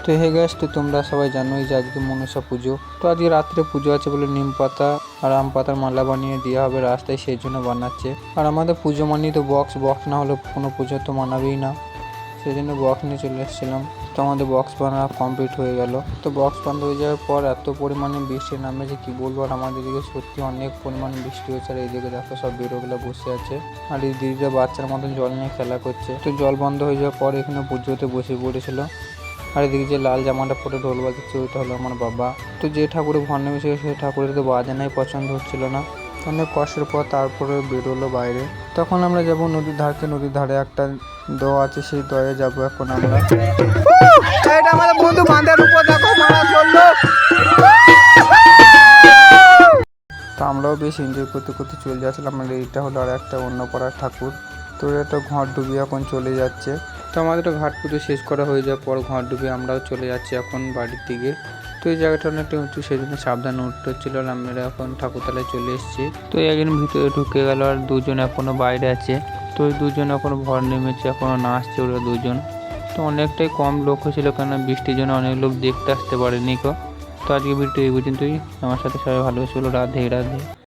তো hey guys, তো তোমরা সবাই জানোই যে আজকে মনসা পুজো। তো আজকে রাত্রে পুজো আছে বলে নিম পাতা আর আম পাতার মালা বানিয়ে দেওয়া হবে রাস্তায়, সেই জন্য বানাচ্ছে। আর আমাদের পুজো মানেই তো বক্স না হলে কোনো পুজো তো মানাবেই না, সেই জন্য বক্স নিয়ে চলে এসেছিলাম। তো আমাদের বক্স বানা কমপ্লিট হয়ে গেল। তো বক্স বান্ধ হয়ে যাওয়ার পর এত পরিমাণে বৃষ্টি নামেছে কি বলবো। আর আমাদের দিকে সত্যি অনেক পরিমাণে বৃষ্টি হয়েছে। আর এইদিকে দেখো সব বেরোগুলো বসে আছে আর এই দিদিটা বাচ্চার মতন জল নিয়ে খেলা করছে। তো জল বন্ধ হয়ে যাওয়ার পর এখানে পুজোতে বসে পড়েছিল। আর এদিকে যে লাল জামাটা পরে ঢোল বাজাচ্ছে ওইটা হলো আমার বাবা। তো যে ঠাকুরে ঘর নেমেছে সেই ঠাকুরের তো বাজানাই পছন্দ হচ্ছিল না। অনেক কষ্টের পর তারপরে বেরোলো বাইরে। তখন আমরা যাব নদীর ধারকে, নদীর ধারে একটা দো আছে, সেই দয়ে যাবো এখন আমরা। এটা আমাদের বন্ধু বাঁধের উপর দেখো মারা চললো। তো আমরাও বেশ এনজয় করতে করতে চলে যাচ্ছিলাম। আমাদের এটা হলো আর একটা অন্য পাড়ার ঠাকুর। তো এটা ঘর ডুবিয়ে এখন চলে যাচ্ছে। তো আমাদের ঘাট পুজো শেষ করা হয়ে যাওয়ার পর ঘর ডুবিয়ে আমরাও চলে যাচ্ছি এখন বাড়ির দিকে। তো এই জায়গাটা অনেকটা উঁচু, সেই জন্য সাবধানে উঠতে হচ্ছিল। আর আমরা এখন ঠাকুরতলায় চলে এসেছি। তো একজন ভিতরে ঢুকে গেল আর দুজন এখনো বাইরে আছে। তো ওই দুজন এখনো ভর নেমেছে, এখনো নাচছে ওরা দুজন। তো অনেকটাই কম লোক হয়েছিল, কেন বৃষ্টির জন্য অনেক লোক দেখতে আসতে পারেনি। তো আজকে ভিডিও এই পর্যন্তই। আমার সাথে সবাই ভালোবেসে বলো রাধে রাধে।